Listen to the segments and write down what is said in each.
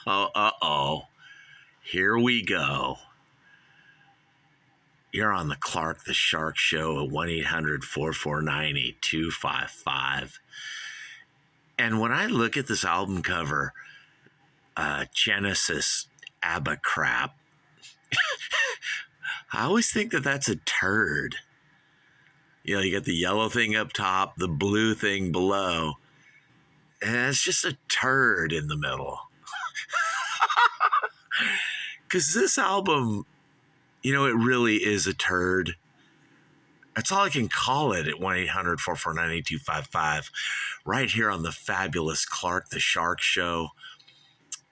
Uh-oh. Here we go. You're on the Clark the Shark Show at 1-800-449-8255. And when I look at this album cover, Genesis ABACRAP, I always think that that's a turd. You know, you got the yellow thing up top, the blue thing below, and it's just a turd in the middle. Because this album, you know, it really is a turd. That's all I can call it at 1-800-449-8255, right here on the fabulous Clark the Shark Show.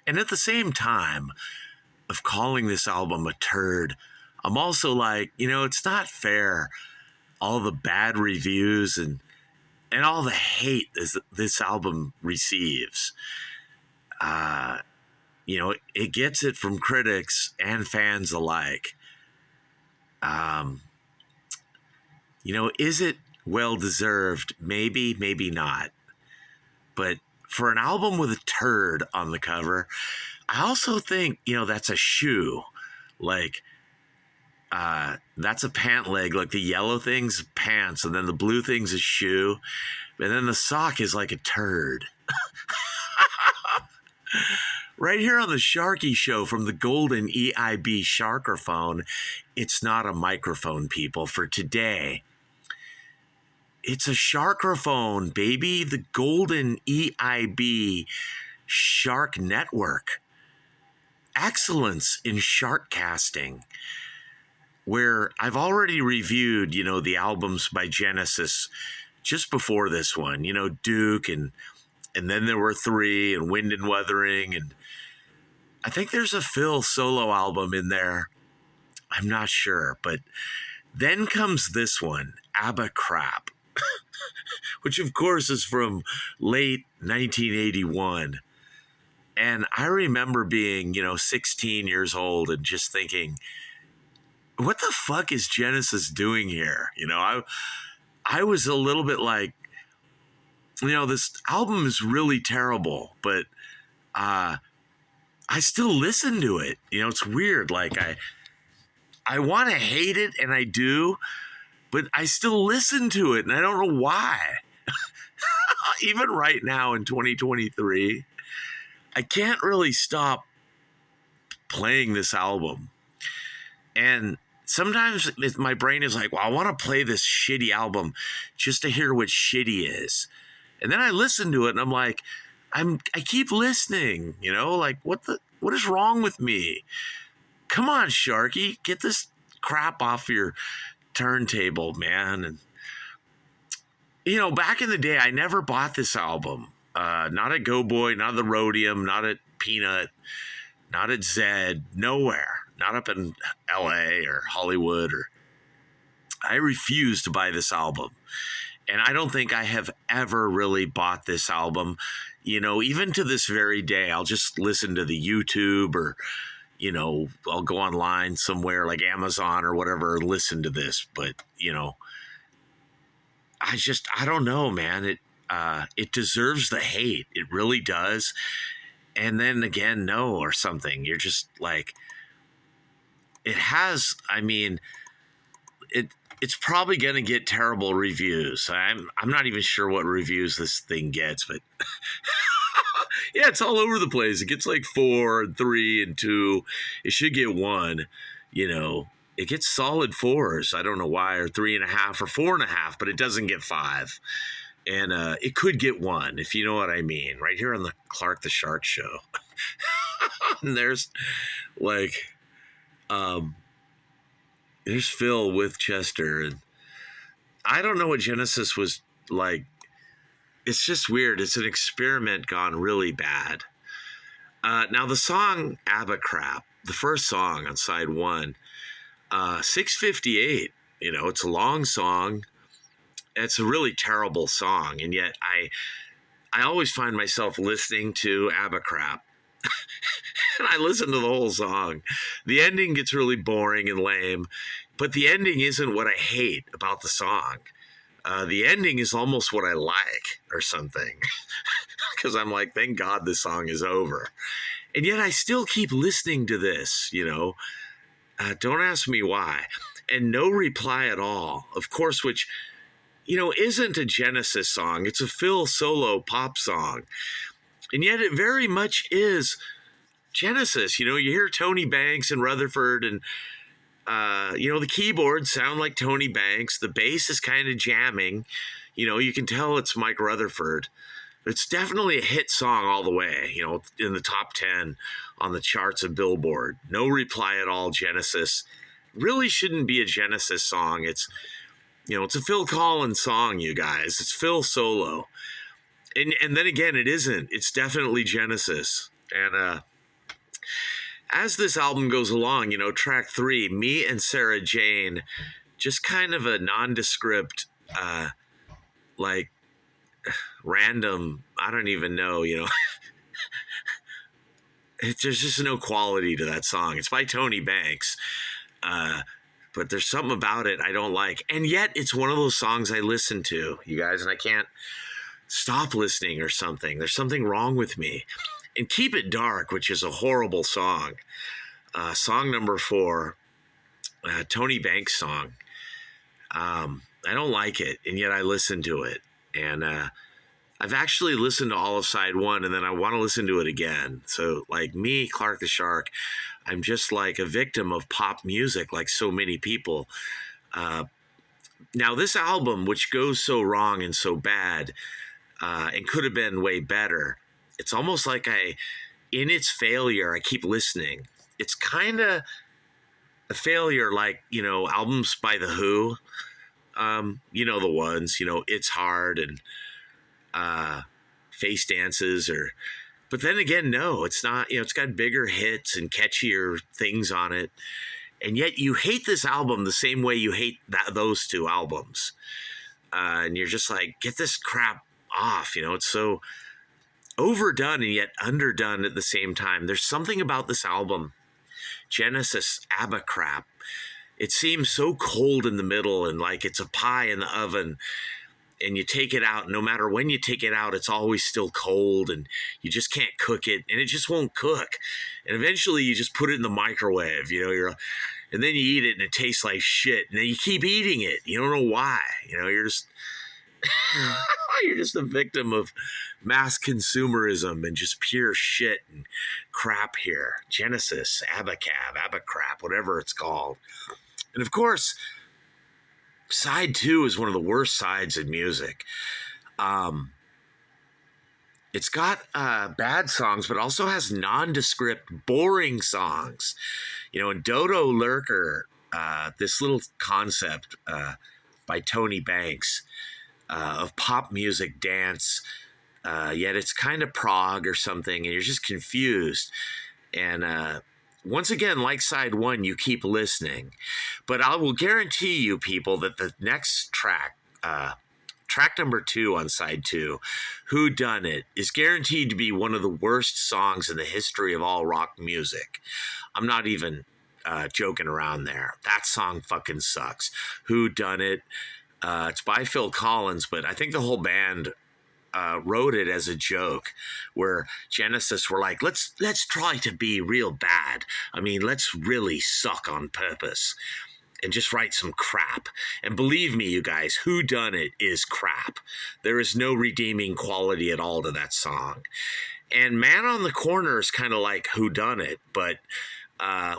And at the same time of calling this album a turd, I'm also like, you know, it's not fair. All the bad reviews and all the hate this album receives. You know, it gets it from critics and fans alike. You know, is it well-deserved? Maybe, maybe not. But for an album with a turd on the cover, I also think, you know, that's a shoe. Like, that's a pant leg. Like the yellow thing's pants, and then the blue thing's a shoe. And then the sock is like a turd. Right here on the Sharky Show from the golden EIB Sharkerphone. It's not a microphone, people, for today. It's a Sharkerphone, baby. The golden EIB Shark Network. Excellence in shark casting. Where I've already reviewed, you know, the albums by Genesis just before this one. You know, Duke and then there were 3 and Wind and Wuthering, and I think there's a Phil solo album in there. I'm not sure, but then comes this one, ABACRAP, which of course is from late 1981. And I remember being, you know, 16 years old and just thinking, what the fuck is Genesis doing here? You know, I was a little bit like, you know, this album is really terrible, but I still listen to it. You know, it's weird. Like I want to hate it, and I do, but I still listen to it, and I don't know why. Even right now in 2023, I can't really stop playing this album. And sometimes my brain is like, well, I want to play this shitty album just to hear what shitty is. And then I listen to it and I'm like, I keep listening, you know, like what is wrong with me? Come on, Sharky, get this crap off your turntable, man. And, you know, back in the day, I never bought this album. Not at Go Boy, not at the Rhodium, not at Peanut, not at Zed, nowhere. Not up in LA or Hollywood. I refuse to buy this album. And I don't think I have ever really bought this album. You know, even to this very day, I'll just listen to the YouTube, or, you know, I'll go online somewhere like Amazon or whatever, listen to this. But, you know, I don't know, man. It deserves the hate. It really does. And then again, no, or something. You're just like, it has, I mean, it's probably going to get terrible reviews. I'm not even sure what reviews this thing gets, but yeah, it's all over the place. It gets like 4 and 3 and 2. It should get 1, you know. It gets solid 4s. I don't know why, or 3.5 or 4.5, but it doesn't get 5. And it could get 1, if you know what I mean, right here on the Clark the Shark Show. And there's like, there's Phil with Chester, and I don't know what Genesis was like. It's just weird. It's an experiment gone really bad. Now the song ABACRAP, the first song on side 1, 6:58. You know, it's a long song. It's a really terrible song, and yet I always find myself listening to ABACRAP. And I listen to the whole song. The ending gets really boring and lame, but the ending isn't what I hate about the song. The ending is almost what I like or something. Because I'm like, thank God this song is over. And yet I still keep listening to this, don't ask me why. And No Reply at All, of course, which, isn't a Genesis song. It's a Phil solo pop song. And yet it very much is Genesis. You hear Tony Banks and Rutherford, and, the keyboards sound like Tony Banks. The bass is kind of jamming. You can tell it's Mike Rutherford. It's definitely a hit song all the way, in the top 10 on the charts of Billboard. No Reply at All, Genesis. Really shouldn't be a Genesis song. It's, it's a Phil Collins song, you guys. It's Phil solo. And then again, it isn't. It's definitely Genesis. And as this album goes along, track 3, Me and Sarah Jane, just kind of a nondescript, random, I don't even know, there's just no quality to that song. It's by Tony Banks, but there's something about it I don't like. And yet it's one of those songs I listen to, you guys, and I can't stop listening or something. There's something wrong with me. And Keep It Dark, which is a horrible song, song number 4, Tony Banks song. I don't like it, and yet I listen to it. And I've actually listened to all of side 1, and then I want to listen to it again. So, like me, Clark the Shark, I'm just like a victim of pop music, like so many people. Now, this album, which goes so wrong and so bad, and could have been way better, it's almost like in its failure, I keep listening. It's kind of a failure like, albums by The Who. The ones, It's Hard and Face Dances, but then again, no, it's not. It's got bigger hits and catchier things on it, and yet you hate this album the same way you hate those 2 albums, and you're just like, get this crap off. It's so overdone and yet underdone at the same time. There's something about this album, Genesis, ABACRAP. It seems so cold in the middle and like it's a pie in the oven, and you take it out. No matter when you take it out, it's always still cold, and you just can't cook it, and it just won't cook. And eventually you just put it in the microwave, and then you eat it and it tastes like shit. And then you keep eating it. You don't know why. You're just you're just a victim of mass consumerism and just pure shit and crap here. Genesis, ABACRAP, whatever it's called. And of course, side 2 is one of the worst sides in music. It's got bad songs, but also has nondescript, boring songs. And Dodo Lurker, this little concept by Tony Banks of pop music dance, yet it's kind of prog or something, and you're just confused. And once again, like side 1, you keep listening. But I will guarantee you, people, that the next track, track number 2 on side 2, Who Done It, is guaranteed to be one of the worst songs in the history of all rock music. I'm not even joking around there. That song fucking sucks. Who Done It? It's by Phil Collins, but I think the whole band wrote it as a joke, where Genesis were like, let's try to be real bad. I mean, let's really suck on purpose and just write some crap. And believe me, you guys, Who Done It is crap. There is no redeeming quality at all to that song. And Man on the Corner is kind of like Who Done It, but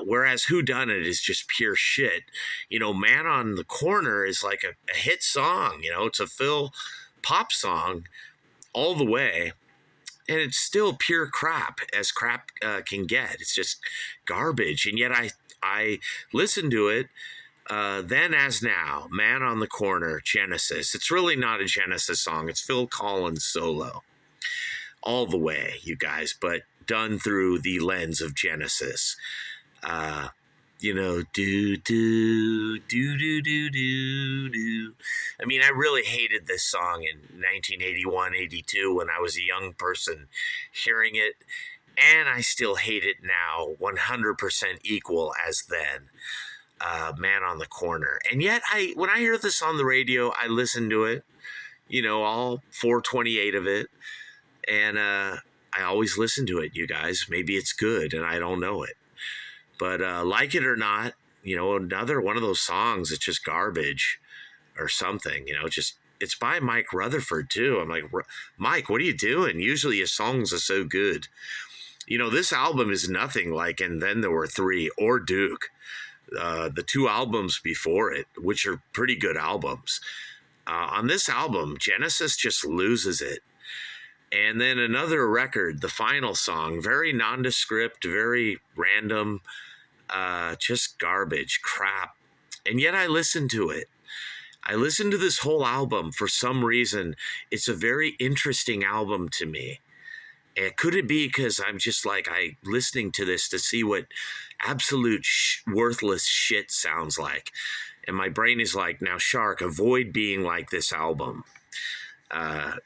whereas Who Done It is just pure shit. Man on the Corner is like a hit song. It's a Phil pop song all the way, and it's still pure crap, as crap can get. It's just garbage. And yet I listen to it then as now. Man on the Corner, Genesis. It's really not a Genesis song. It's Phil Collins solo all the way, you guys, but done through the lens of Genesis. Do do do do do do. I mean, I really hated this song in 1981, 82 when I was a young person hearing it, and I still hate it now, 100% equal as then. Man on the Corner. And yet, when I hear this on the radio, I listen to it, all 428 of it, and I I always listen to it, you guys. Maybe it's good and I don't know it. But like it or not, another one of those songs, it's just garbage or something, just it's by Mike Rutherford too. I'm like, Mike, what are you doing? Usually his songs are so good. This album is nothing like And Then There Were Three or Duke, the two albums before it, which are pretty good albums. On this album, Genesis just loses it. And then another record, the final song, very nondescript, very random, just garbage, crap. And yet I listen to it. I listened to this whole album for some reason. It's a very interesting album to me. And could it be because I'm just like, listening to this to see what absolute worthless shit sounds like. And my brain is like, now, Shark, avoid being like this album.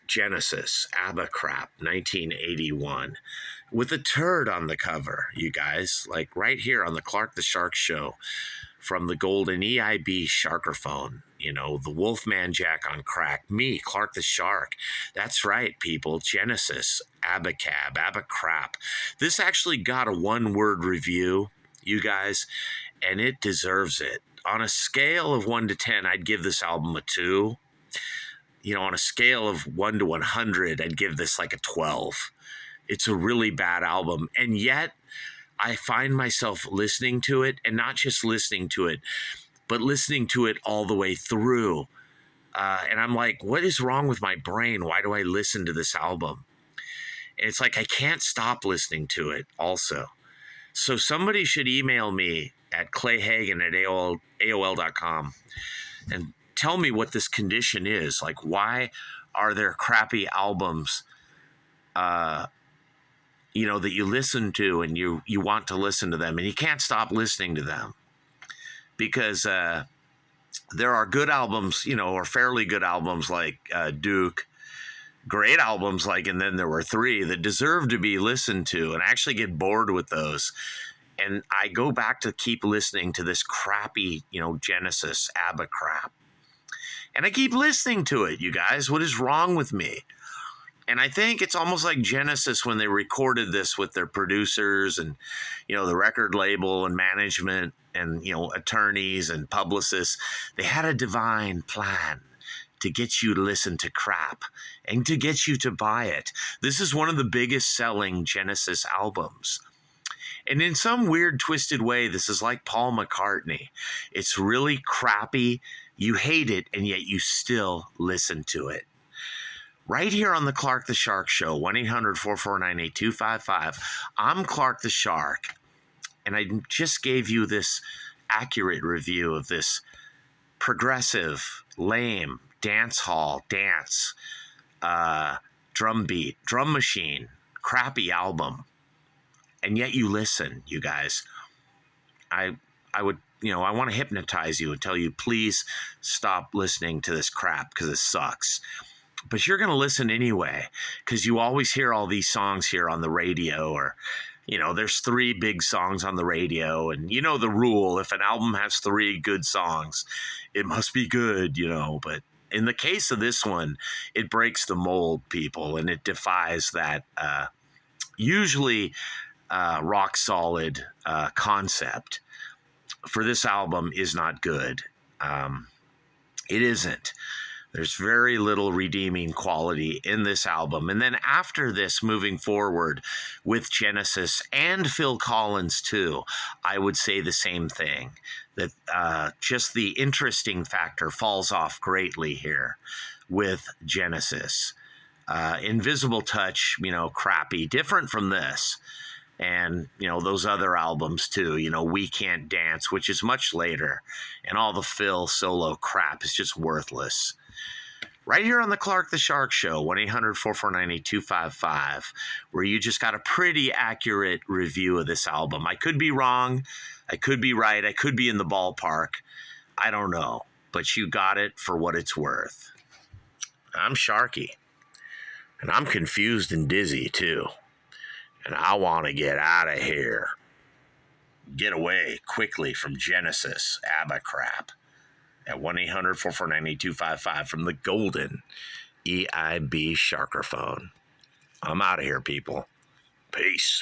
Genesis, ABACRAP, 1981. With a turd on the cover, you guys. Like right here on the Clark the Shark show from the golden EIB Sharkerphone. The Wolfman Jack on crack. Me, Clark the Shark. That's right, people. Genesis, ABACRAP. This actually got a one-word review, you guys, and it deserves it. On a scale of 1 to 10, I'd give this album a 2. On a scale of 1 to 100, I'd give this like a 12. It's a really bad album. And yet, I find myself listening to it, and not just listening to it, but listening to it all the way through. And I'm like, what is wrong with my brain? Why do I listen to this album? And it's like, I can't stop listening to it also. So somebody should email me at clayhagen@AOL.com and tell me what this condition is. Like, why are there crappy albums, that you listen to and you want to listen to them and you can't stop listening to them? Because there are good albums, or fairly good albums like Duke, great albums like And Then There Were Three that deserve to be listened to, and I actually get bored with those. And I go back to keep listening to this crappy, Genesis, ABACRAP. And I keep listening to it, you guys. What is wrong with me? And I think it's almost like Genesis when they recorded this with their producers and, the record label and management and, attorneys and publicists. They had a divine plan to get you to listen to crap and to get you to buy it. This is one of the biggest selling Genesis albums. And in some weird, twisted way, this is like Paul McCartney. It's really crappy. You hate it, and yet you still listen to it. Right here on the Clark the Shark Show, 1-800-449-8255. I'm Clark the Shark, and I just gave you this accurate review of this progressive, lame, dance hall, dance, drum beat, drum machine, crappy album. And yet you listen, you guys. I would, I want to hypnotize you and tell you, please stop listening to this crap because it sucks. But you're going to listen anyway because you always hear all these songs here on the radio, or, there's 3 big songs on the radio. And the rule, if an album has 3 good songs, it must be good, But in the case of this one, it breaks the mold, people, and it defies that usually rock solid concept for this album is not good. It isn't. There's very little redeeming quality in this album. And then after this, moving forward with Genesis and Phil Collins too, I would say the same thing, that just the interesting factor falls off greatly here with Genesis. Invisible Touch, crappy, different from this. And, those other albums too, We Can't Dance, which is much later. And all the Phil solo crap is just worthless. Right here on the Clark the Shark Show, 1-800-449-8255, where you just got a pretty accurate review of this album. I could be wrong. I could be right. I could be in the ballpark. I don't know. But you got it for what it's worth. I'm Sharky. And I'm confused and dizzy, too. And I want to get out of here. Get away quickly from Genesis, ABACRAP, at 1-800-449-8255 from the golden EIB Sharkerphone. I'm out of here, people. Peace.